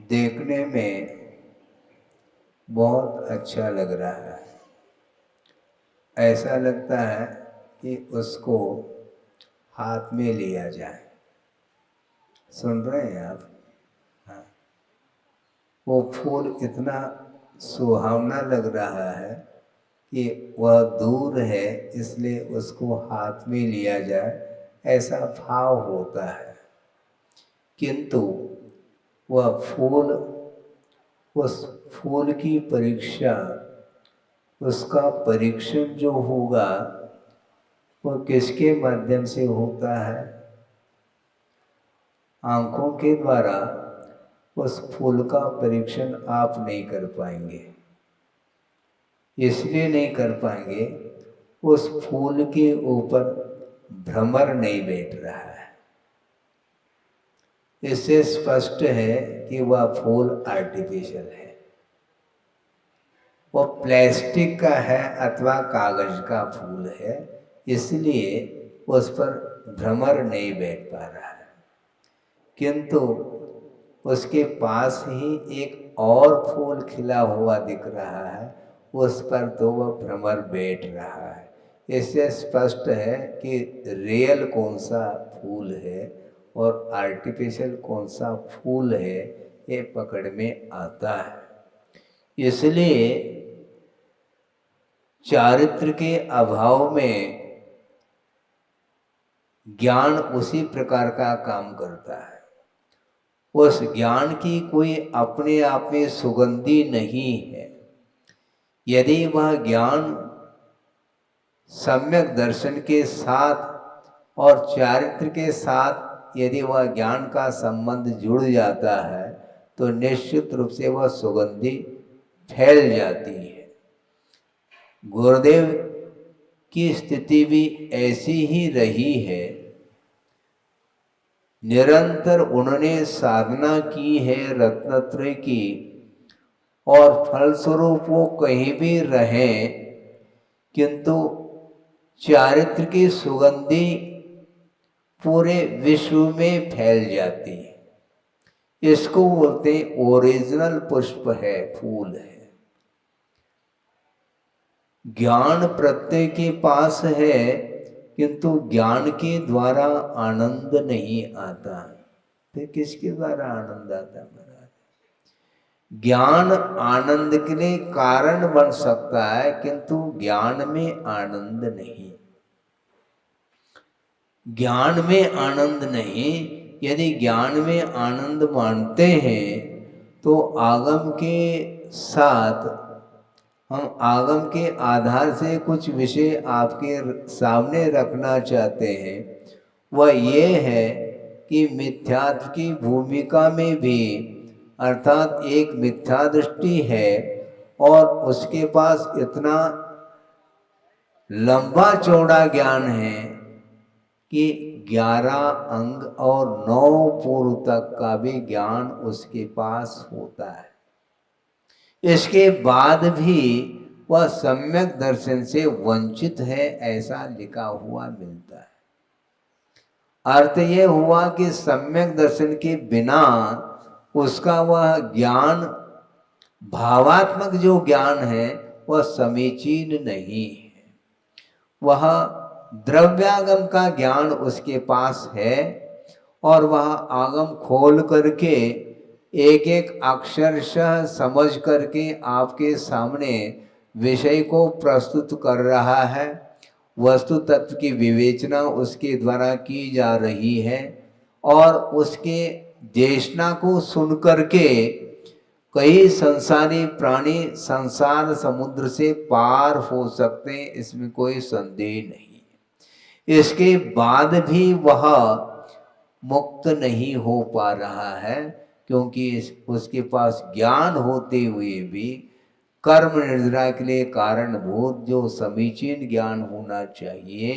देखने में बहुत अच्छा लग रहा है। ऐसा लगता है कि उसको हाथ में लिया जाए। सुन रहे हैं आप? हाँ। वो फूल इतना सुहावना लग रहा है कि वह दूर है, इसलिए उसको हाथ में लिया जाए, ऐसा भाव होता है। किंतु वह फूल, उस फूल की परीक्षा, उसका परीक्षण जो होगा वो किसके माध्यम से होता है? आंखों के द्वारा उस फूल का परीक्षण आप नहीं कर पाएंगे। इसलिए नहीं कर पाएंगे, उस फूल के ऊपर भ्रमर नहीं बैठ रहा है। इससे स्पष्ट है कि वह फूल आर्टिफिशियल है, वो प्लास्टिक का है अथवा कागज का फूल है, इसलिए उस पर भ्रमर नहीं बैठ पा रहा है। किंतु उसके पास ही एक और फूल खिला हुआ दिख रहा है, उस पर तो वह भ्रमर बैठ रहा है। इससे स्पष्ट है कि रियल कौन सा फूल है और आर्टिफिशियल कौन सा फूल है, ये पकड़ में आता है। इसलिए चारित्र के अभाव में ज्ञान उसी प्रकार का काम करता है। उस ज्ञान की कोई अपने आप में सुगंधी नहीं है। यदि वह ज्ञान सम्यक दर्शन के साथ और चारित्र के साथ यदि वह ज्ञान का संबंध जुड़ जाता है तो निश्चित रूप से वह सुगंधी फैल जाती है। गुरुदेव की स्थिति भी ऐसी ही रही है। निरंतर उन्होंने साधना की है रत्नत्रय की, और फलस्वरूप वो कहीं भी रहें, किंतु चारित्र की सुगंधी पूरे विश्व में फैल जाती है। इसको बोलते हैं ओरिजिनल पुष्प है, फूल है। ज्ञान प्रत्येक के पास है, किंतु ज्ञान के द्वारा आनंद नहीं आता। फिर किसके द्वारा आनंद आता महाराज? ज्ञान आनंद के लिए कारण बन सकता है, किंतु ज्ञान में आनंद नहीं। ज्ञान में आनंद नहीं। यदि ज्ञान में आनंद मानते हैं तो आगम के साथ हम आगम के आधार से कुछ विषय आपके सामने रखना चाहते हैं। वह ये है कि मिथ्यात्व की भूमिका में भी, अर्थात एक मिथ्या दृष्टि है और उसके पास इतना लंबा चौड़ा ज्ञान है कि 11 अंग और 9 पूर्व तक का भी ज्ञान उसके पास होता है। इसके बाद भी वह सम्यक दर्शन से वंचित है, ऐसा लिखा हुआ मिलता है। अर्थ यह हुआ कि सम्यक दर्शन के बिना उसका वह ज्ञान, भावात्मक जो ज्ञान है, वह समीचीन नहीं है। वह द्रव्यागम का ज्ञान उसके पास है और वह आगम खोल करके एक एक अक्षरशः समझ करके आपके सामने विषय को प्रस्तुत कर रहा है। वस्तु तत्व की विवेचना उसके द्वारा की जा रही है और उसके देशना को सुन करके कई संसारी प्राणी संसार समुद्र से पार हो सकते हैं, इसमें कोई संदेह नहीं। इसके बाद भी वह मुक्त नहीं हो पा रहा है, क्योंकि उसके पास ज्ञान होते हुए भी कर्म निर्जरा के लिए कारणभूत जो समीचीन ज्ञान होना चाहिए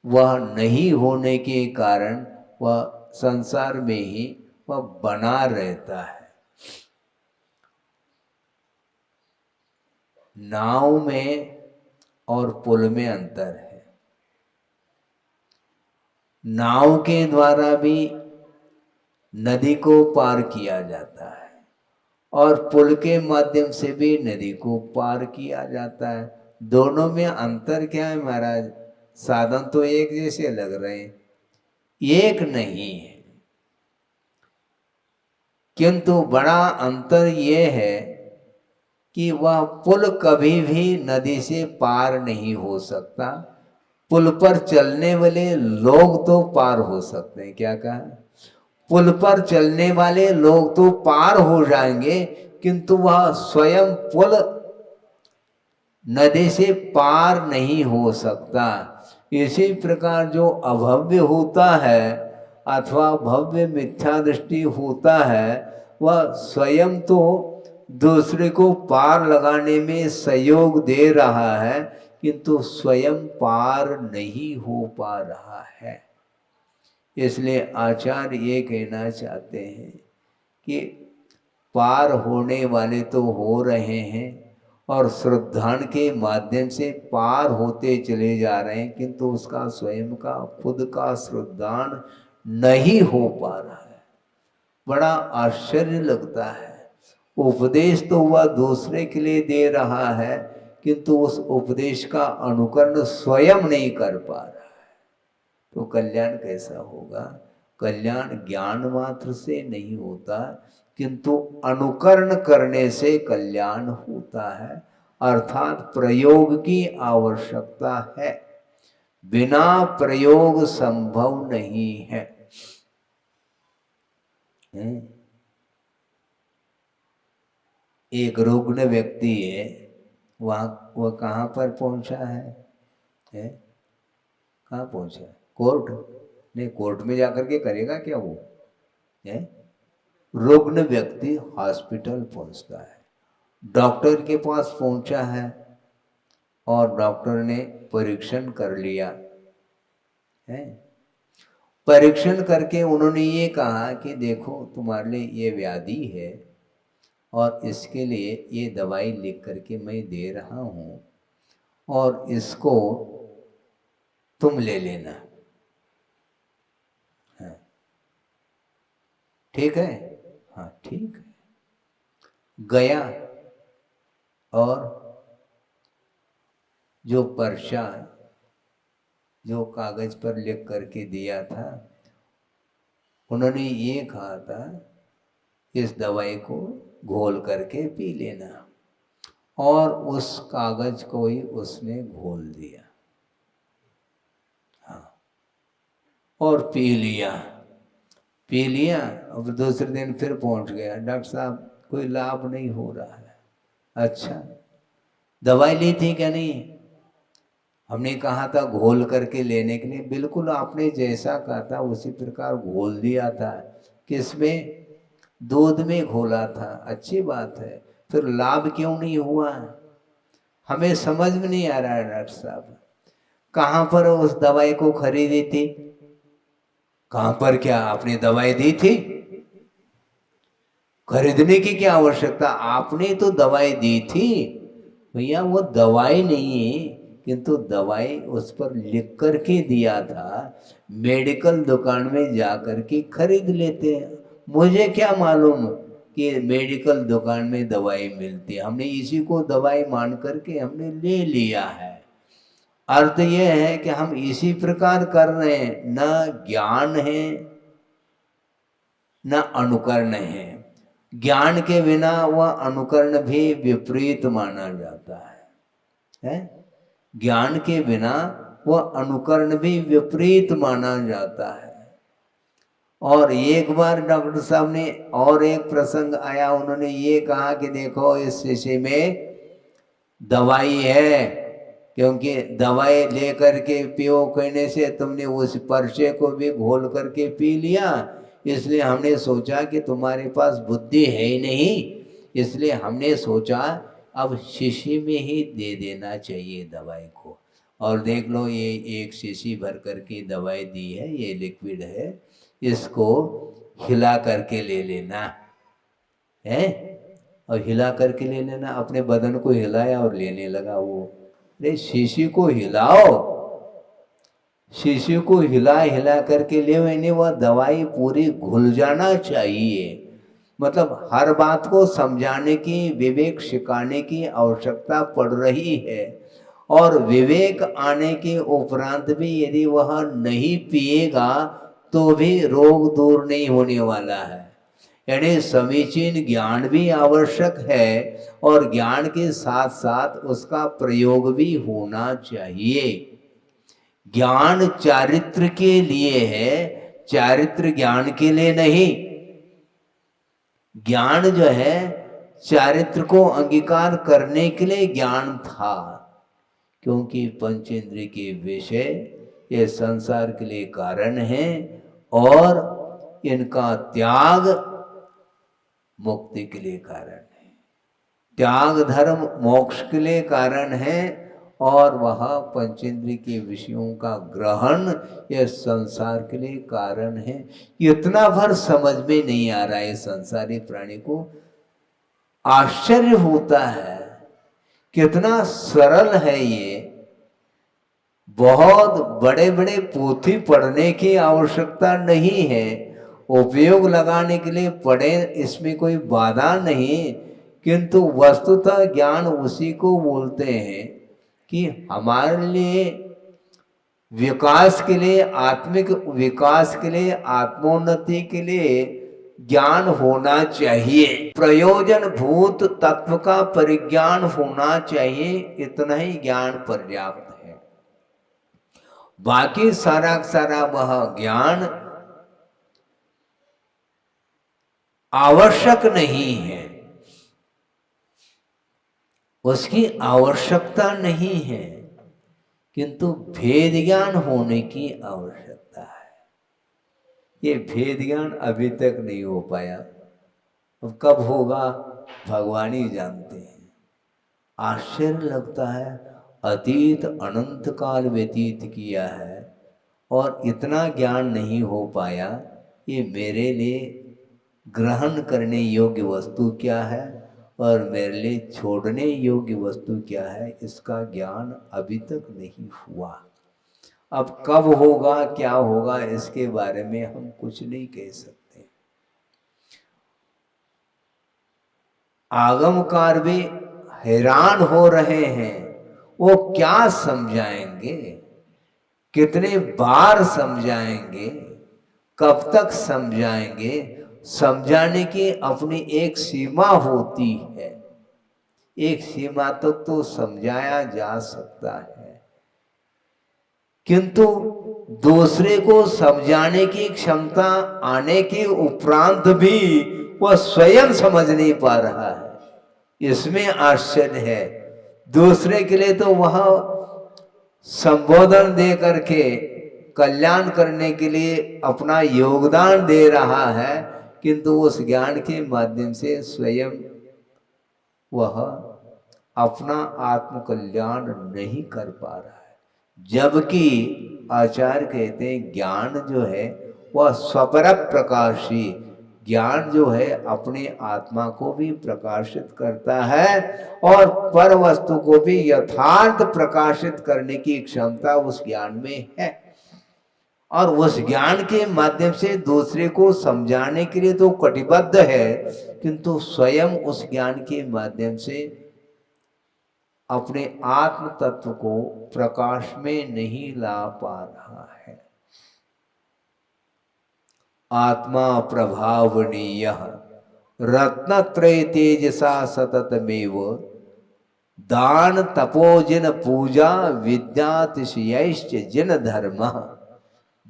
वह नहीं होने के कारण वह संसार में ही वह बना रहता है। नाव में और पुल में अंतर है। नाव के द्वारा भी नदी को पार किया जाता है और पुल के माध्यम से भी नदी को पार किया जाता है। दोनों में अंतर क्या है महाराज? साधन तो एक जैसे लग रहे हैं, एक नहीं है, किंतु बड़ा अंतर यह है कि वह पुल कभी भी नदी से पार नहीं हो सकता। पुल पर चलने वाले लोग तो पार हो सकते हैं। क्या कहा? पुल पर चलने वाले लोग तो पार हो जाएंगे, किंतु वह स्वयं पुल नदी से पार नहीं हो सकता। इसी प्रकार जो अभव्य होता है अथवा भव्य मिथ्या दृष्टि होता है, वह स्वयं तो दूसरे को पार लगाने में सहयोग दे रहा है, किंतु स्वयं पार नहीं हो पा रहा है। इसलिए आचार्य ये कहना चाहते हैं कि पार होने वाले तो हो रहे हैं और श्रद्धान के माध्यम से पार होते चले जा रहे हैं, किंतु उसका स्वयं का खुद का श्रद्धान नहीं हो पा रहा है। बड़ा आश्चर्य लगता है। उपदेश तो वह दूसरे के लिए दे रहा है, किंतु उस उपदेश का अनुकरण स्वयं नहीं कर पा रहा है, तो कल्याण कैसा होगा? कल्याण ज्ञान मात्र से नहीं होता, किंतु अनुकरण करने से कल्याण होता है। अर्थात प्रयोग की आवश्यकता है, बिना प्रयोग संभव नहीं है। एक रुग्ण व्यक्ति है, वह कहाँ पर पहुंचा है? कहाँ पहुंचा? कोर्ट? नहीं, कोर्ट में जाकर के करेगा क्या वो? रुग्ण व्यक्ति हॉस्पिटल पहुंचता है, डॉक्टर के पास पहुंचा है और डॉक्टर ने परीक्षण कर लिया है। परीक्षण करके उन्होंने ये कहा कि देखो तुम्हारे लिए ये व्याधि है और इसके लिए ये दवाई लिख करके मैं दे रहा हूँ और इसको तुम ले लेना। हाँ ठीक है? हाँ ठीक है। गया और जो पर्चा जो कागज पर लिख करके दिया था, उन्होंने ये कहा था इस दवाई को घोल करके पी लेना, और उस कागज को ही उसने घोल दिया। हाँ, और पी लिया। अब दूसरे दिन फिर पहुंच गया, डॉक्टर साहब कोई लाभ नहीं हो रहा है। अच्छा, दवाई ली थी क्या? नहीं, हमने कहा था घोल करके लेने के लिए। बिल्कुल आपने जैसा कहा था उसी प्रकार घोल दिया था। किसमें? दूध में घोला था। अच्छी बात है, फिर लाभ क्यों नहीं हुआ? हमें समझ में नहीं आ रहा है डॉक्टर साहब। कहाँ पर उस दवाई को खरीदी थी? कहाँ पर? क्या आपने दवाई दी थी? खरीदने की क्या आवश्यकता? आपने तो दवाई दी थी भैया। वो दवाई नहीं है, किंतु दवाई उस पर लिख कर के दिया था। मेडिकल दुकान में जाकर के खरीद लेते हैं। मुझे क्या मालूम कि मेडिकल दुकान में दवाई मिलती है? हमने इसी को दवाई मान करके हमने ले लिया है। अर्थ यह है कि हम इसी प्रकार कर रहे हैं, न ज्ञान है न अनुकरण है। ज्ञान के बिना वह अनुकरण भी विपरीत माना जाता है? ज्ञान के बिना वह अनुकरण भी विपरीत माना जाता है। और एक बार डॉक्टर साहब ने और एक प्रसंग आया, उन्होंने ये कहा कि देखो इस शीशे में दवाई है, क्योंकि दवाई लेकर के पियो कहने से तुमने उस पर्चे को भी घोल करके पी लिया, इसलिए हमने सोचा कि तुम्हारे पास बुद्धि है ही नहीं, इसलिए हमने सोचा अब शीशी में ही दे देना चाहिए दवाई को। और देख लो ये एक शीशी भर करके दवाई दी है, ये लिक्विड है, इसको हिला करके ले लेना है। और हिला करके ले लेना। अपने बदन को हिलाया और लेने लगा वो। अरे शीशी को हिलाओ, शिशु को हिला हिला करके ले मैंने वह दवाई पूरी घुल जाना चाहिए। मतलब हर बात को समझाने की, विवेक सिखाने की आवश्यकता पड़ रही है। और विवेक आने के उपरांत भी यदि वह नहीं पिएगा तो भी रोग दूर नहीं होने वाला है। यानी समीचीन ज्ञान भी आवश्यक है और ज्ञान के साथ साथ उसका प्रयोग भी होना चाहिए। ज्ञान चारित्र के लिए है, चारित्र ज्ञान के लिए नहीं। ज्ञान जो है चारित्र को अंगीकार करने के लिए ज्ञान था, क्योंकि पंचेंद्रिय के विषय ये संसार के लिए कारण है और इनका त्याग मुक्ति के लिए कारण है। त्याग धर्म मोक्ष के लिए कारण है और वह पंचेंद्रिय के विषयों का ग्रहण यह संसार के लिए कारण है। इतना भर समझ में नहीं आ रहा है संसारी प्राणी को। आश्चर्य होता है कितना सरल है ये। बहुत बड़े बड़े पोथी पढ़ने की आवश्यकता नहीं है, उपयोग लगाने के लिए पढ़े, इसमें कोई बाधा नहीं। किंतु वस्तुतः ज्ञान उसी को बोलते हैं कि हमारे लिए विकास के लिए, आत्मिक विकास के लिए, आत्मोन्नति के लिए ज्ञान होना चाहिए। प्रयोजन भूत तत्व का परिज्ञान होना चाहिए, इतना ही ज्ञान पर्याप्त है। बाकी सारा सारा वह ज्ञान आवश्यक नहीं है, उसकी आवश्यकता नहीं है, किंतु भेद ज्ञान होने की आवश्यकता है। ये भेद ज्ञान अभी तक नहीं हो पाया, अब कब होगा भगवान ही जानते हैं। आश्चर्य लगता है, अतीत अनंत काल व्यतीत किया है और इतना ज्ञान नहीं हो पाया। ये मेरे लिए ग्रहण करने योग्य वस्तु क्या है और मेरे लिए छोड़ने योग्य वस्तु क्या है, इसका ज्ञान अभी तक नहीं हुआ। अब कब होगा, क्या होगा, इसके बारे में हम कुछ नहीं कह सकते। आगमकार भी हैरान हो रहे हैं, वो क्या समझाएंगे, कितने बार समझाएंगे, कब तक समझाएंगे। समझाने की अपनी एक सीमा होती है, एक सीमा तक तो समझाया जा सकता है, किंतु दूसरे को समझाने की क्षमता आने के उपरांत भी वह स्वयं समझ नहीं पा रहा है। इसमें आश्चर्य है। दूसरे के लिए तो वह संबोधन दे करके कल्याण करने के लिए अपना योगदान दे रहा है, किंतु उस ज्ञान के माध्यम से स्वयं वह अपना आत्मकल्याण नहीं कर पा रहा है। जबकि आचार्य कहते हैं ज्ञान जो है वह स्वपर प्रकाशी, ज्ञान जो है अपने आत्मा को भी प्रकाशित करता है और पर वस्तु को भी यथार्थ प्रकाशित करने की क्षमता उस ज्ञान में है। और उस ज्ञान के माध्यम से दूसरे को समझाने के लिए तो कटिबद्ध है, किंतु स्वयं उस ज्ञान के माध्यम से अपने आत्म तत्व को प्रकाश में नहीं ला पा रहा है। आत्मा प्रभावनीय रत्नत्रय तेजसा सततमेव दान तपोजन पूजा विद्यातिशयश्च जिन धर्म।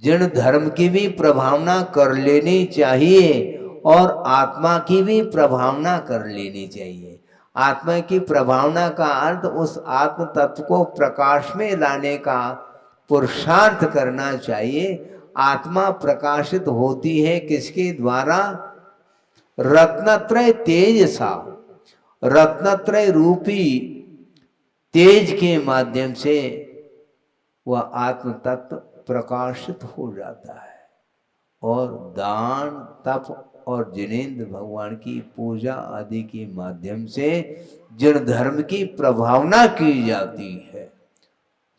जिन धर्म की भी प्रभावना कर लेनी चाहिए और आत्मा की भी प्रभावना कर लेनी चाहिए। आत्मा की प्रभावना का अर्थ उस आत्म तत्व को प्रकाश में लाने का पुरुषार्थ करना चाहिए। आत्मा प्रकाशित होती है किसके द्वारा? रत्नत्रय तेज सा, रत्नत्रय रूपी तेज के माध्यम से वह आत्म तत्व प्रकाशित हो जाता है और दान तप और जिनेंद्र भगवान की पूजा आदि के माध्यम से जिन धर्म की प्रभावना की जाती है।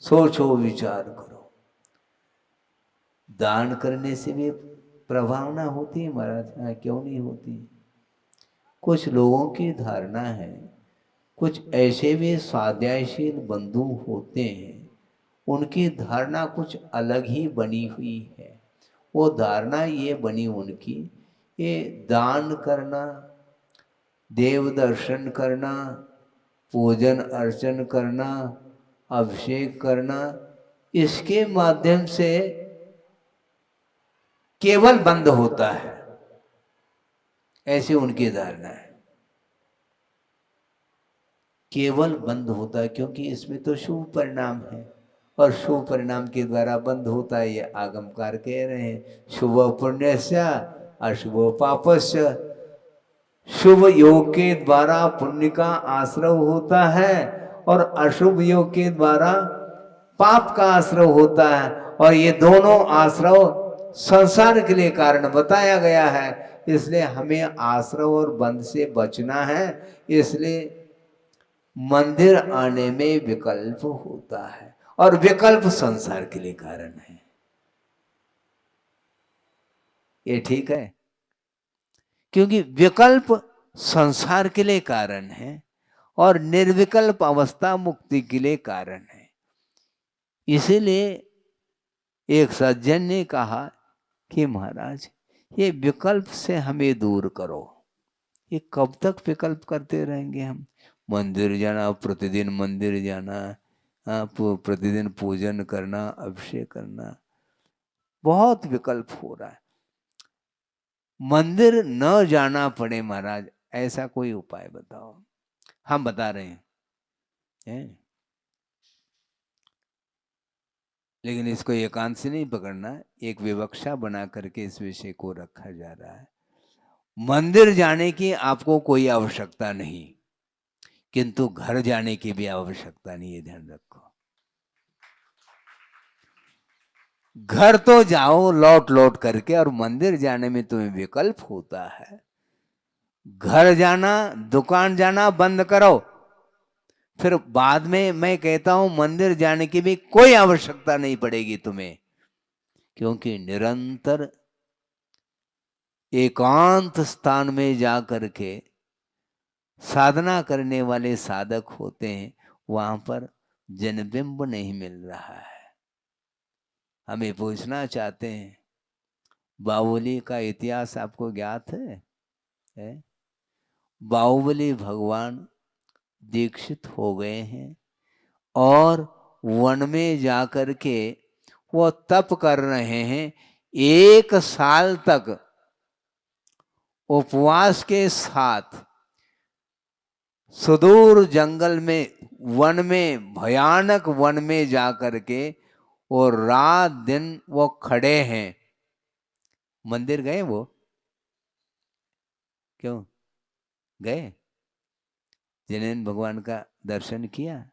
सोचो, विचार करो। दान करने से भी प्रभावना होती है महाराज? हाँ, क्यों नहीं होती? कुछ लोगों की धारणा है, कुछ ऐसे भी स्वाध्यायशील बंधु होते हैं, उनकी धारणा कुछ अलग ही बनी हुई है। वो धारणा ये बनी उनकी, ये दान करना, देव दर्शन करना, पूजन अर्चन करना, अभिषेक करना, इसके माध्यम से केवल बंद होता है, ऐसी उनकी धारणा है। केवल बंद होता है, क्योंकि इसमें तो शुभ परिणाम है, और शुभ परिणाम के द्वारा बंद होता है। ये आगमकार कह रहे हैं, शुभ पुण्यस्य अशुभ पापस्य। शुभ योग के द्वारा पुण्य का आश्रय होता है, और अशुभ योग के द्वारा पाप का आश्रय होता है। और ये दोनों आश्रय संसार के लिए कारण बताया गया है, इसलिए हमें आश्रय और बंध से बचना है। इसलिए मंदिर आने में विकल्प होता है, और विकल्प संसार के लिए कारण है। ये ठीक है, क्योंकि विकल्प संसार के लिए कारण है, और निर्विकल्प अवस्था मुक्ति के लिए कारण है। इसीलिए एक सज्जन ने कहा कि महाराज, ये विकल्प से हमें दूर करो। ये कब तक विकल्प करते रहेंगे हम? मंदिर जाना, प्रतिदिन मंदिर जाना, प्रतिदिन पूजन करना, अभिषेक करना, बहुत विकल्प हो रहा है। मंदिर न जाना पड़े महाराज, ऐसा कोई उपाय बताओ। हम बता रहे हैं, लेकिन इसको एकांत से नहीं पकड़ना, एक विवक्षा बना करके इस विषय को रखा जा रहा है। मंदिर जाने की आपको कोई आवश्यकता नहीं, किंतु घर जाने की भी आवश्यकता नहीं, ये ध्यान रखो। घर तो जाओ लौट लौट करके, और मंदिर जाने में तुम्हें विकल्प होता है। घर जाना, दुकान जाना बंद करो, फिर बाद में मैं कहता हूं मंदिर जाने की भी कोई आवश्यकता नहीं पड़ेगी तुम्हें, क्योंकि निरंतर एकांत स्थान में जा करके साधना करने वाले साधक होते हैं, वहां पर जनबिंब नहीं मिल रहा है। हमें पूछना चाहते हैं, बाहुबली का इतिहास आपको ज्ञात है? बाहुबली भगवान दीक्षित हो गए हैं, और वन में जाकर के वो तप कर रहे हैं। 1 साल तक उपवास के साथ सुदूर जंगल में, वन में, भयानक वन में जाकर के, और रात दिन वो खड़े हैं। मंदिर गए वो? क्यों गए? जिनेंद्र भगवान का दर्शन किया?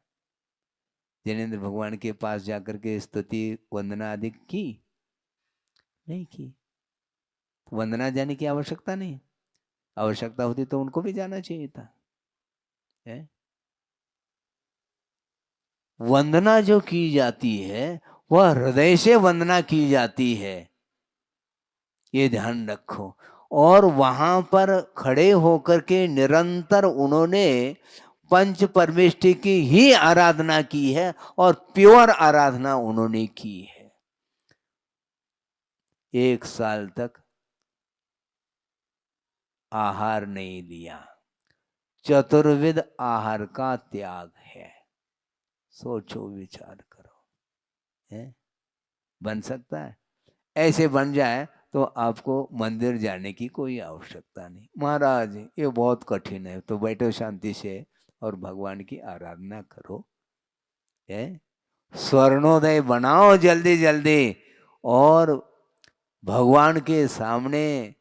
जिनेंद्र भगवान के पास जाकर के स्तुति वंदना आदि की? नहीं की। वंदना जाने की आवश्यकता नहीं, आवश्यकता होती तो उनको भी जाना चाहिए था। वंदना जो की जाती है वह हृदय से वंदना की जाती है, ये ध्यान रखो। और वहां पर खड़े होकर के निरंतर उन्होंने पंच परमेष्टि की ही आराधना की है, और प्योर आराधना उन्होंने की है। 1 साल तक आहार नहीं लिया, चतुर्विध आहार का त्याग है। सोचो, विचार करो, बन सकता है? ऐसे बन जाए तो आपको मंदिर जाने की कोई आवश्यकता नहीं। महाराज ये बहुत कठिन है, तो बैठो शांति से और भगवान की आराधना करो। स्वर्णोदय बनाओ जल्दी जल्दी, और भगवान के सामने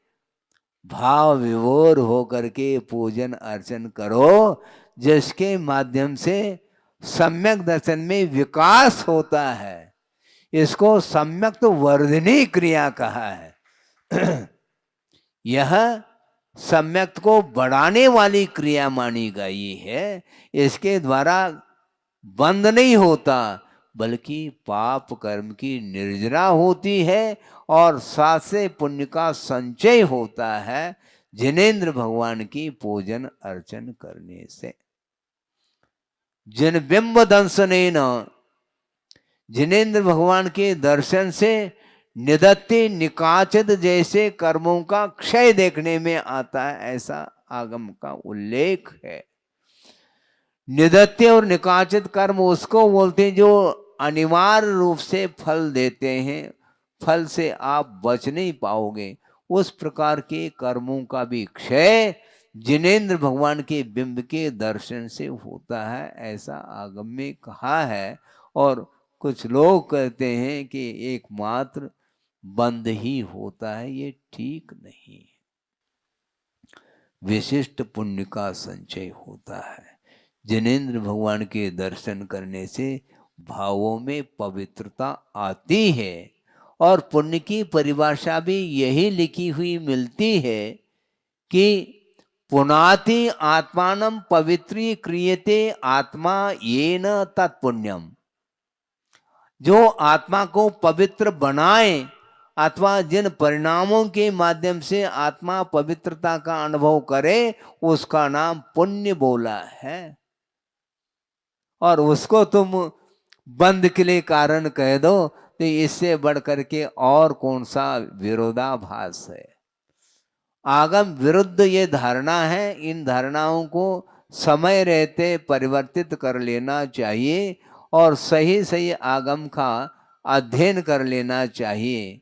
भाव विभोर होकर के पूजन अर्चन करो, जिसके माध्यम से सम्यक दर्शन में विकास होता है। इसको सम्यक वर्धनी क्रिया कहा है। यह सम्यक को बढ़ाने वाली क्रिया मानी गई है। इसके द्वारा बंद नहीं होता, बल्कि पाप कर्म की निर्जरा होती है और साथ से पुण्य का संचय होता है जिनेंद्र भगवान की पूजन अर्चन करने से। जिन बिंब दंशनेन, जिनेंद्र भगवान के दर्शन से निदत्ते निकाचत जैसे कर्मों का क्षय देखने में आता है, ऐसा आगम का उल्लेख है। निदत्य और निकाचित कर्म उसको बोलते हैं जो अनिवार्य रूप से फल देते हैं, फल से आप बच नहीं पाओगे। उस प्रकार के कर्मों का भी क्षय जिनेंद्र भगवान के बिंब के दर्शन से होता है, ऐसा आगम में कहा है। और कुछ लोग कहते हैं कि एकमात्र बंद ही होता है, ये ठीक नहीं। विशिष्ट पुण्य का संचय होता है। जिनेंद्र भगवान के दर्शन करने से भावों में पवित्रता आती है। और पुण्य की परिभाषा भी यही लिखी हुई मिलती है कि पुनाति आत्मानं पवित्री क्रियते आत्मा येन तत्पुण्यम। जो आत्मा को पवित्र बनाए अथवा जिन परिणामों के माध्यम से आत्मा पवित्रता का अनुभव करे, उसका नाम पुण्य बोला है। और उसको तुम बंद के लिए कारण कह दो तो इससे बढ़ करके और कौन सा विरोधाभास है। आगम विरुद्ध ये धारणा है, इन धारणाओं को समय रहते परिवर्तित कर लेना चाहिए और सही सही आगम का अध्ययन कर लेना चाहिए।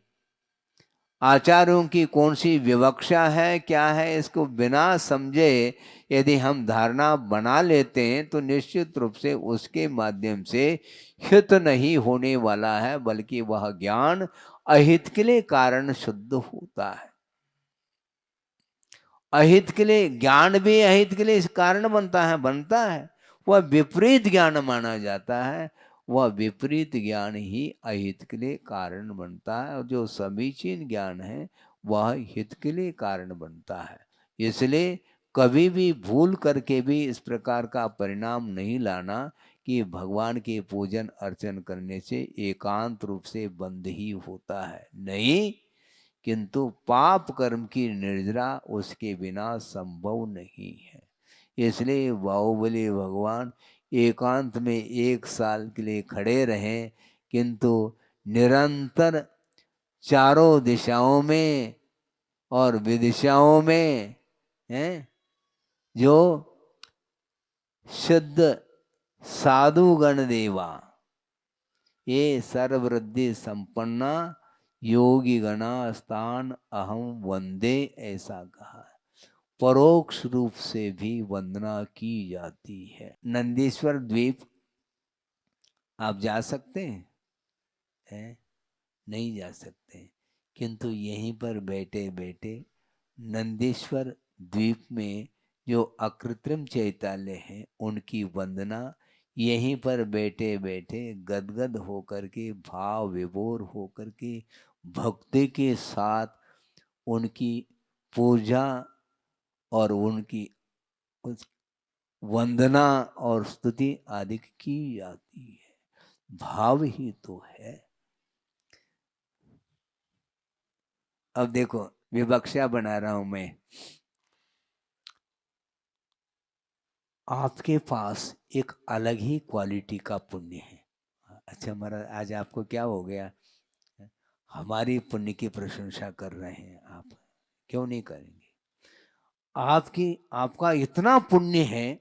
आचार्यों की कौन सी विवक्षा है, क्या है, इसको बिना समझे यदि हम धारणा बना लेते हैं तो निश्चित रूप से उसके माध्यम से हित नहीं होने वाला है, बल्कि वह ज्ञान अहित के लिए कारण शुद्ध होता है। अहित के लिए ज्ञान भी अहित के लिए कारण बनता है। वह विपरीत ज्ञान माना जाता है, वह विपरीत ज्ञान ही अहित के लिए कारण बनता है। और जो समीचीन ज्ञान है वह हित के लिए कारण बनता है। इसलिए कभी भी भूल करके भी इस प्रकार का परिणाम नहीं लाना कि भगवान के पूजन अर्चन करने से एकांत रूप से बंद ही होता है, नहीं, किंतु पाप कर्म की निर्जरा उसके बिना संभव नहीं है। इसलिए बाहुबली भगवान एकांत में 1 साल के लिए खड़े रहें, किंतु निरंतर चारों दिशाओं में और विदिशाओं में हैं जो शुद्ध साधु गण देवा, ये सर्ववृद्धि संपन्ना योगी गणा स्थान अहम वंदे, ऐसा कहा। परोक्ष रूप से भी वंदना की जाती है। नंदीश्वर द्वीप आप जा सकते हैं? नहीं जा सकते, किंतु यहीं पर बैठे बैठे नंदीश्वर द्वीप में जो अकृत्रिम चैतान्य है उनकी वंदना यहीं पर बैठे बैठे गदगद होकर के, भाव विभोर होकर के, भक्ति के साथ उनकी पूजा और उनकी उस वंदना और स्तुति आदि की जाती है। भाव ही तो है। अब देखो, विवक्षा बना रहा हूं मैं। आपके पास एक अलग ही क्वालिटी का पुण्य है। अच्छा महाराज, आज आपको क्या हो गया? हमारी पुण्य की प्रशंसा कर रहे हैं आप, क्यों नहीं करेंगे? आपका इतना पुण्य है,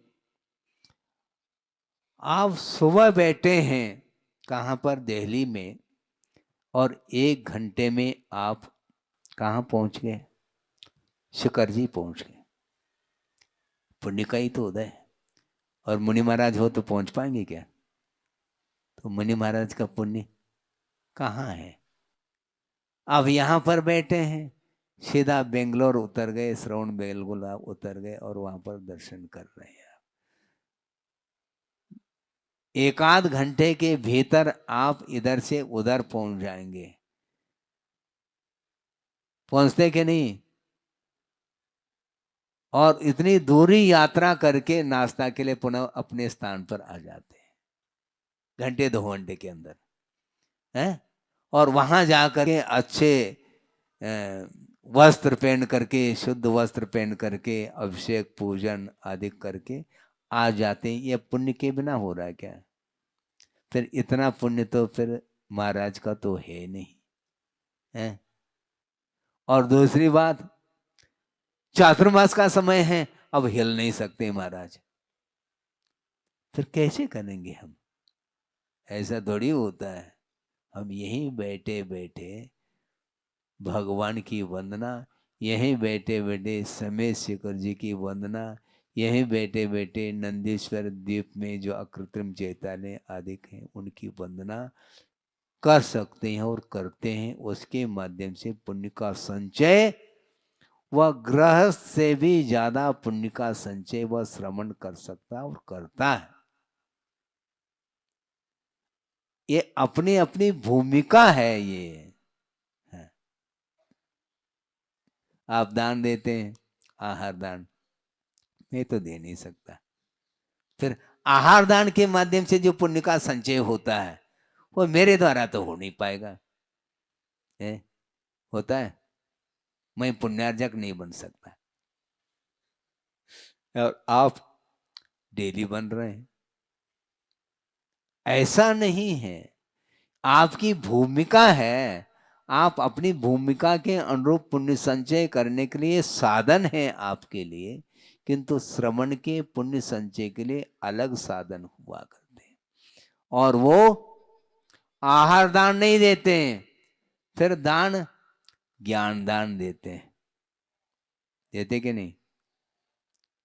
आप सुबह बैठे हैं कहाँ पर? दिल्ली में, और 1 घंटे में आप कहाँ पहुंच गए? शिखरजी पहुंच गए। पुण्य का ही तो उदय है। और मुनि महाराज हो तो पहुंच पाएंगे क्या? तो मुनि महाराज का पुण्य कहाँ है? अब यहाँ पर बैठे हैं, सीधा बेंगलोर उतर गए, श्रवण बेलगोला उतर गए और वहां पर दर्शन कर रहे हैं। 1 आध घंटे के भीतर आप इधर से उधर पहुंच जाएंगे। पहुंचते कि नहीं? और इतनी दूरी यात्रा करके नाश्ता के लिए पुनः अपने स्थान पर आ जाते हैं। घंटे 2 घंटे के अंदर है। और वहां जाकर के अच्छे वस्त्र पहन करके, शुद्ध वस्त्र पहन करके, अभिषेक पूजन आदि करके आ जाते हैं। ये पुण्य के बिना हो रहा है क्या? फिर इतना पुण्य तो फिर महाराज का तो है नहीं है। और दूसरी बात, चातुर्मास का समय है, अब हिल नहीं सकते महाराज, फिर कैसे करेंगे हम? ऐसा थोड़ी होता है। हम यहीं बैठे बैठे भगवान की वंदना, यहीं बैठे बैठे समय शेखर जी की वंदना, यहीं बैठे बैठे नंदीश्वर द्वीप में जो अकृत्रिम चैतन्य आदि हैं उनकी वंदना कर सकते हैं और करते हैं। उसके माध्यम से पुण्य का संचय, वह गृहस्थ से भी ज्यादा पुण्य का संचय वह श्रवण कर सकता और करता है। ये अपनी अपनी भूमिका है। ये है। आप दान देते हैं, आहार दान, मैं तो दे नहीं सकता। फिर आहार दान के माध्यम से जो पुण्य का संचय होता है वो मेरे द्वारा तो हो नहीं पाएगा। होता है? मैं पुण्यार्जक नहीं बन सकता। और आप डेली बन रहे हैं। ऐसा नहीं है, आपकी भूमिका है। आप अपनी भूमिका के अनुरूप पुण्य संचय करने के लिए साधन है आपके लिए, किंतु श्रवण के पुण्य संचय के लिए अलग साधन हुआ करते हैं। और वो आहार दान नहीं देते हैं, फिर दान ज्ञान दान देते हैं। देते कि नहीं?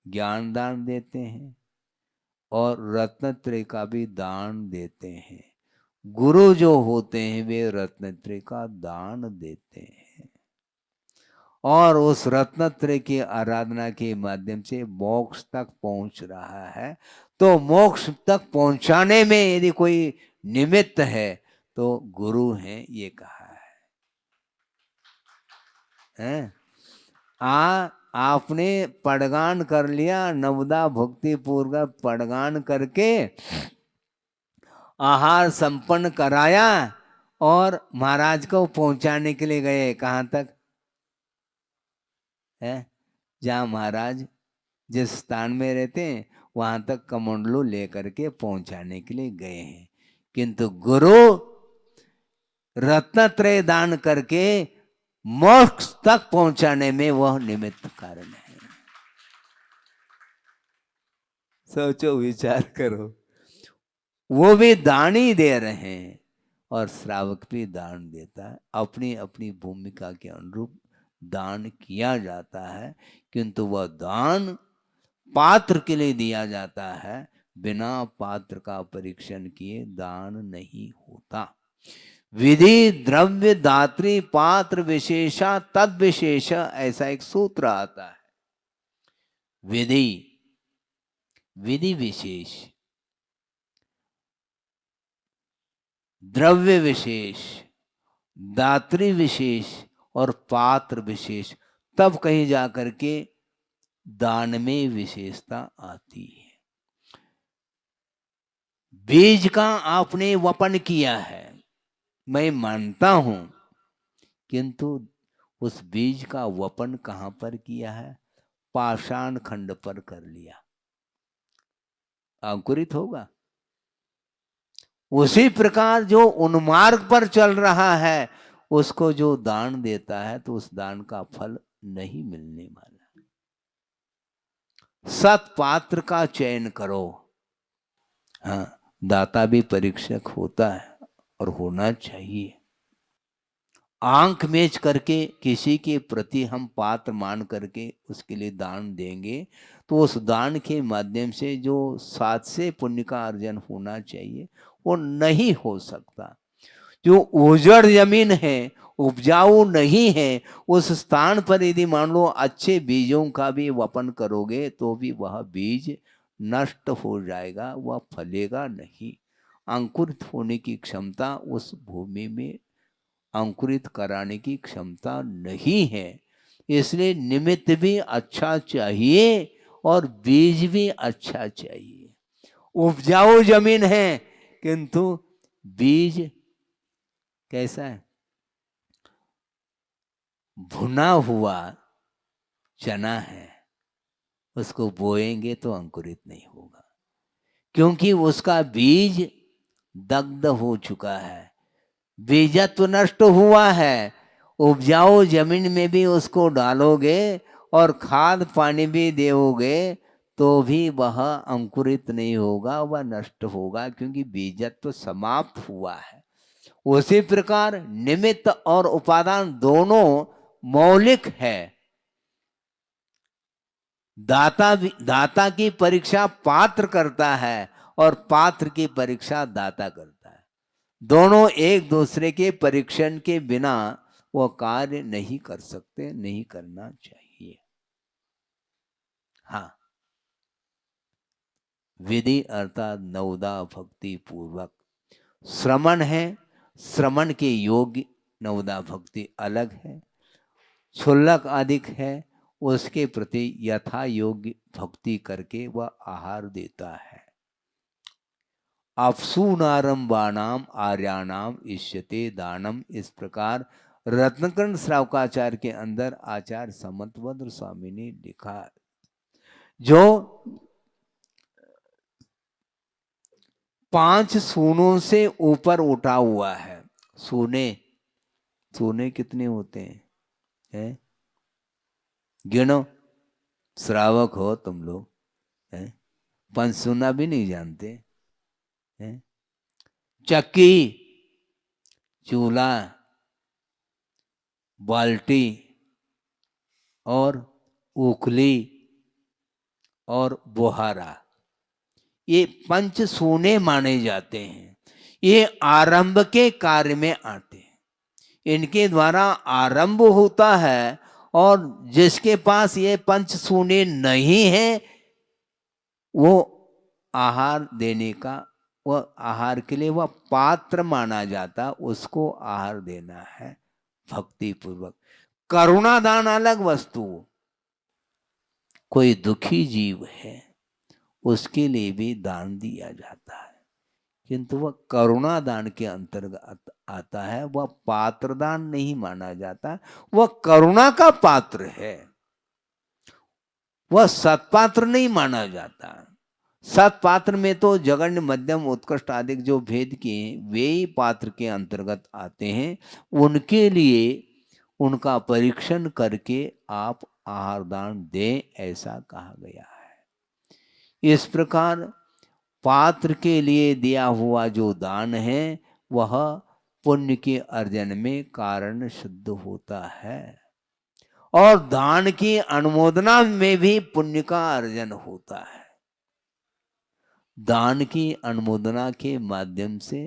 ज्ञान दान देते हैं और रत्नत्रय का भी दान देते हैं। गुरु जो होते हैं वे रत्नत्रय का दान देते हैं और उस रत्नत्रय की आराधना के माध्यम से मोक्ष तक पहुंच रहा है। तो मोक्ष तक पहुंचाने में यदि कोई निमित्त है तो गुरु हैं, ये कहा है। आपने पड़गान कर लिया, नवदा भक्ति पूर्वक पड़गान करके आहार संपन्न कराया और महाराज को पहुंचाने के लिए गए। कहाँ तक है? जहाँ महाराज जिस स्थान में रहते हैं वहां तक कमंडलू लेकर के पहुंचाने के लिए गए हैं। किंतु गुरु रत्नत्रय दान करके मोक्ष तक पहुंचाने में वह निमित्त कारण है। सोचो, विचार करो। वो भी दान ही दे रहे हैं और श्रावक भी दान देता है। अपनी अपनी भूमिका के अनुरूप दान किया जाता है, किंतु वह दान पात्र के लिए दिया जाता है। बिना पात्र का परीक्षण किए दान नहीं होता। विधि द्रव्य दात्री पात्र विशेषा तद विशेष, ऐसा एक सूत्र आता है। विधि, विधि विशेष, द्रव्य विशेष, दात्री विशेष और पात्र विशेष, तब कहीं जाकर के दान में विशेषता आती है। बीज का आपने वपन किया है, मैं मानता हूं, किंतु उस बीज का वपन कहां पर किया है? पाषाण खंड पर कर लिया, अंकुरित होगा। उसी प्रकार जो उन्मार्ग पर चल रहा है उसको जो दान देता है तो उस दान का फल नहीं मिलने वाला। सत पात्र का चयन करो। हाँ, दाता भी परीक्षक होता है और होना चाहिए। आंख मेच करके किसी के प्रति हम पात्र मान करके उसके लिए दान देंगे तो उस दान के माध्यम से जो सात से पुण्य का अर्जन होना चाहिए वो नहीं हो सकता। जो उजड़ जमीन है, उपजाऊ नहीं है, उस स्थान पर यदि मान लो अच्छे बीजों का भी वपन करोगे तो भी वह बीज नष्ट हो जाएगा, वह फलेगा नहीं। अंकुरित होने की क्षमता उस भूमि में अंकुरित कराने की क्षमता नहीं है। इसलिए निमित्त भी अच्छा चाहिए और बीज भी अच्छा चाहिए। उपजाऊ जमीन है किंतु बीज कैसा है? भुना हुआ चना है, उसको बोएंगे तो अंकुरित नहीं होगा, क्योंकि उसका बीज दग्ध हो चुका है, बीजत्व नष्ट हुआ है। उपजाऊ जमीन में भी उसको डालोगे और खाद पानी भी दोगे तो भी वह अंकुरित नहीं होगा, वह नष्ट होगा, क्योंकि बीजत्व समाप्त हुआ है। उसी प्रकार निमित्त और उपादान दोनों मौलिक है। दाता की परीक्षा पात्र करता है और पात्र की परीक्षा दाता करता है। दोनों एक दूसरे के परीक्षण के बिना वो कार्य नहीं कर सकते, नहीं करना चाहिए। हाँ, विधि अर्थात नवदा भक्ति पूर्वक श्रमण है, श्रमण के योग्य नवदा भक्ति अलग है, क्षुल्लक अधिक है, उसके प्रति यथा योग्य भक्ति करके वह आहार देता है। अप्सूनारंभाणाम आर्याणाम इष्यते दानम, इस प्रकार रत्नकर्ण श्रावकाचार्य के अंदर आचार्य समंतभद्र स्वामी ने लिखा। जो 5 सूनों से ऊपर उठा हुआ है, सूने कितने होते हैं? गिनो, श्रावक हो तुम लोग, 5 सूना भी नहीं जानते हैं? चक्की, चूल्हा, बाल्टी और उखली और बुहारा, ये 5 सूने माने जाते हैं। ये आरंभ के कार्य में आते हैं, इनके द्वारा आरंभ होता है। और जिसके पास ये 5 सूने नहीं है, वो आहार देने का, वह आहार के लिए वह पात्र माना जाता, उसको आहार देना है भक्ति पूर्वक। करुणादान अलग वस्तु। कोई दुखी जीव है, उसके लिए भी दान दिया जाता है, किंतु वह करुणा दान के अंतर्गत आता है, वह पात्र दान नहीं माना जाता, वह करुणा का पात्र है, वह सत्पात्र नहीं माना जाता। सत्पात्र में तो जघन्य, मध्यम, उत्कृष्ट आदि जो भेद किए वे ही पात्र के अंतर्गत आते हैं। उनके लिए उनका परीक्षण करके आप आहार दान दें, ऐसा कहा गया है। इस प्रकार पात्र के लिए दिया हुआ जो दान है वह पुण्य के अर्जन में कारण सिद्ध होता है, और दान की अनुमोदना में भी पुण्य का अर्जन होता है। दान की अनुमोदना के माध्यम से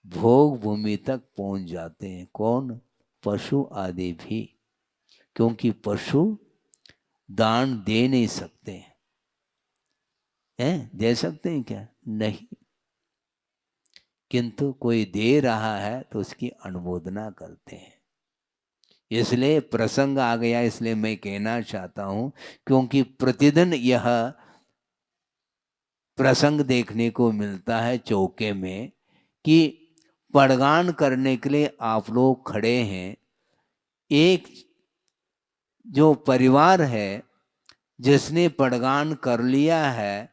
भोग भूमि तक पहुंच जाते हैं। कौन? पशु आदि भी, क्योंकि पशु दान दे नहीं सकते हैं। दे सकते हैं क्या? नहीं, किंतु कोई दे रहा है तो उसकी अनुमोदना करते हैं। इसलिए प्रसंग आ गया, इसलिए मैं कहना चाहता हूं, क्योंकि प्रतिदिन यह प्रसंग देखने को मिलता है चौके में कि पड़गान करने के लिए आप लोग खड़े हैं। एक जो परिवार है जिसने पड़गान कर लिया है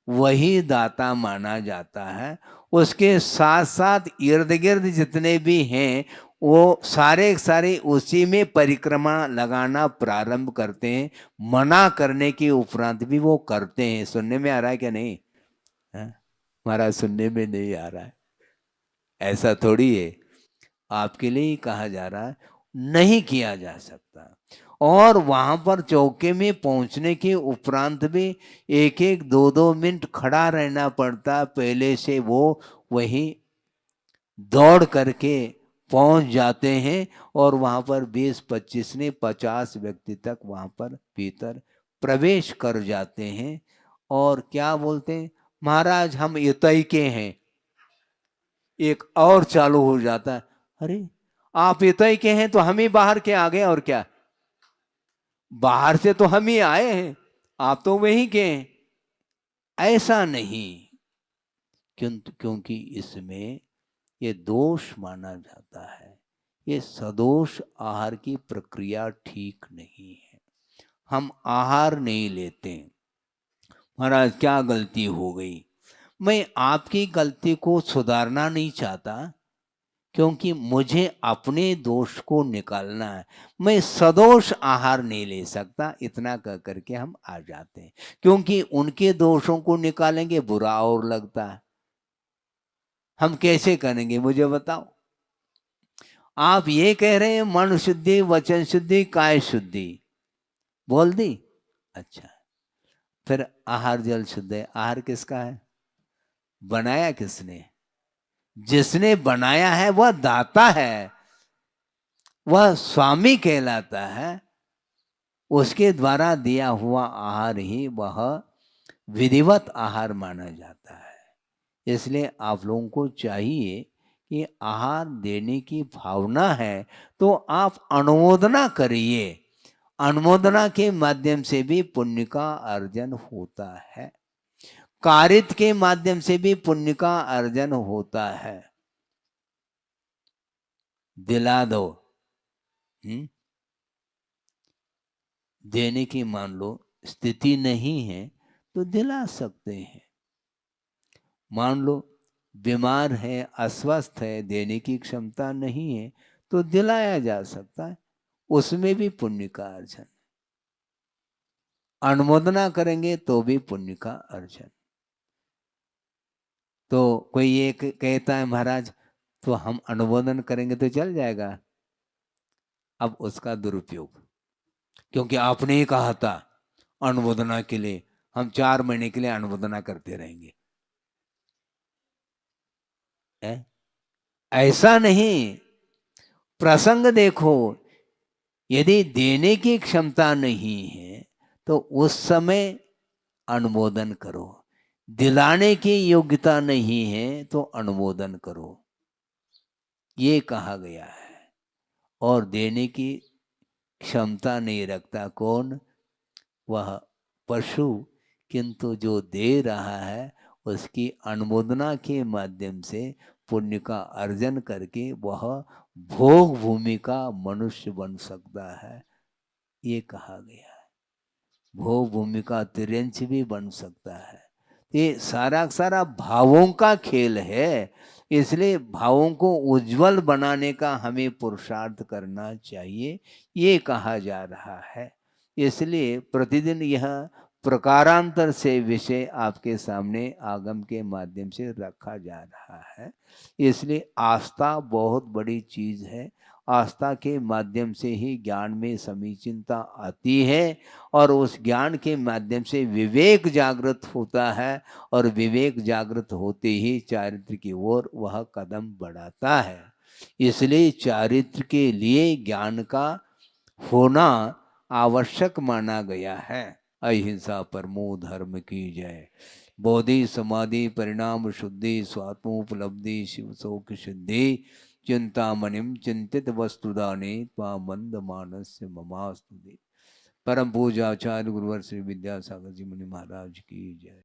वही दाता माना जाता है। उसके साथ साथ इर्द गिर्द जितने भी हैं वो सारे सारे उसी में परिक्रमा लगाना प्रारंभ करते हैं। मना करने के उपरांत भी वो करते हैं। सुनने में आ रहा है क्या? नहीं हमारा सुनने में नहीं आ रहा है, ऐसा थोड़ी है। आपके लिए ही कहा जा रहा है, नहीं किया जा सकता। और वहां पर चौके में पहुंचने के उपरांत भी 1-1, 2-2 मिनट खड़ा रहना पड़ता। पहले से वो वहीं दौड़ करके पहुंच जाते हैं और वहां पर 20-25 ने 50 व्यक्ति तक वहां पर भीतर प्रवेश कर जाते हैं। और क्या बोलते हैं? महाराज हम इतई के हैं। एक और चालू हो जाता है, अरे आप इतई के हैं तो हम ही बाहर के आ गए, और क्या, बाहर से तो हम ही आए हैं, आप तो वहीं के हैं। ऐसा नहीं, क्योंकि इसमें ये दोष माना जाता है। ये सदोष आहार की प्रक्रिया ठीक नहीं है। हम आहार नहीं लेते। महाराज क्या गलती हो गई? मैं आपकी गलती को सुधारना नहीं चाहता, क्योंकि मुझे अपने दोष को निकालना है। मैं सदोष आहार नहीं ले सकता, इतना कह करके हम आ जाते हैं। क्योंकि उनके दोषों को निकालेंगे बुरा और लगता है। हम कैसे करेंगे मुझे बताओ? आप ये कह रहे हैं मन शुद्धि, वचन शुद्धि, काय शुद्धि बोल दी। अच्छा, फिर आहार जल शुद्ध है। आहार किसका है? बनाया किसने? जिसने बनाया है वह दाता है, वह स्वामी कहलाता है। उसके द्वारा दिया हुआ आहार ही वह विधिवत आहार माना जाता है। इसलिए आप लोगों को चाहिए कि आहार देने की भावना है तो आप अनुमोदना करिए। अनुमोदना के माध्यम से भी पुण्य का अर्जन होता है, कारित के माध्यम से भी पुण्य का अर्जन होता है। दिला दो, देने की मान लो स्थिति नहीं है तो दिला सकते हैं। मान लो बीमार है, अस्वस्थ है, देने की क्षमता नहीं है तो दिलाया जा सकता है, उसमें भी पुण्य का अर्जन। अनुमोदना करेंगे तो भी पुण्य का अर्जन। तो कोई ये कहता है महाराज तो हम अनुमोदन करेंगे तो चल जाएगा। अब उसका दुरुपयोग, क्योंकि आपने ही कहा था अनुमोदना के लिए, हम 4 महीने के लिए अनुमोदना करते रहेंगे। ऐसा नहीं, प्रसंग देखो। यदि देने की क्षमता नहीं है तो उस समय अनुमोदन करो, दिलाने की योग्यता नहीं है तो अनुमोदन करो, ये कहा गया है। और देने की क्षमता नहीं रखता कौन? वह पशु। किंतु जो दे रहा है उसकी अनुमोदना के माध्यम से पुण्य का अर्जन करके वह भोग भूमि का मनुष्य बन सकता है, ये कहा गया है। भोग भूमि का तिर्यंश भी बन सकता है। ये सारा सारा भावों का खेल है। इसलिए भावों को उज्जवल बनाने का हमें पुरुषार्थ करना चाहिए, ये कहा जा रहा है। इसलिए प्रतिदिन यह प्रकारांतर से विषय आपके सामने आगम के माध्यम से रखा जा रहा है। इसलिए आस्था बहुत बड़ी चीज है। आस्था के माध्यम से ही ज्ञान में समीचीनता आती है और उस ज्ञान के माध्यम से विवेक जागृत होता है और विवेक जागृत होते ही चारित्र की ओर वह कदम बढ़ाता है। इसलिए चारित्र के लिए ज्ञान का होना आवश्यक माना गया है। अहिंसा परमो धर्म की जय। बोधि समाधि परिणाम शुद्धि स्वात्मोपलब्धि शिव शोक शुद्धि चिंतामणिम चिंतित वस्तुदाने मंद मानस्य ममास्तुति। परम पूज्य आचार्य गुरुवर श्री विद्यासागर जी मुनि महाराज की जय।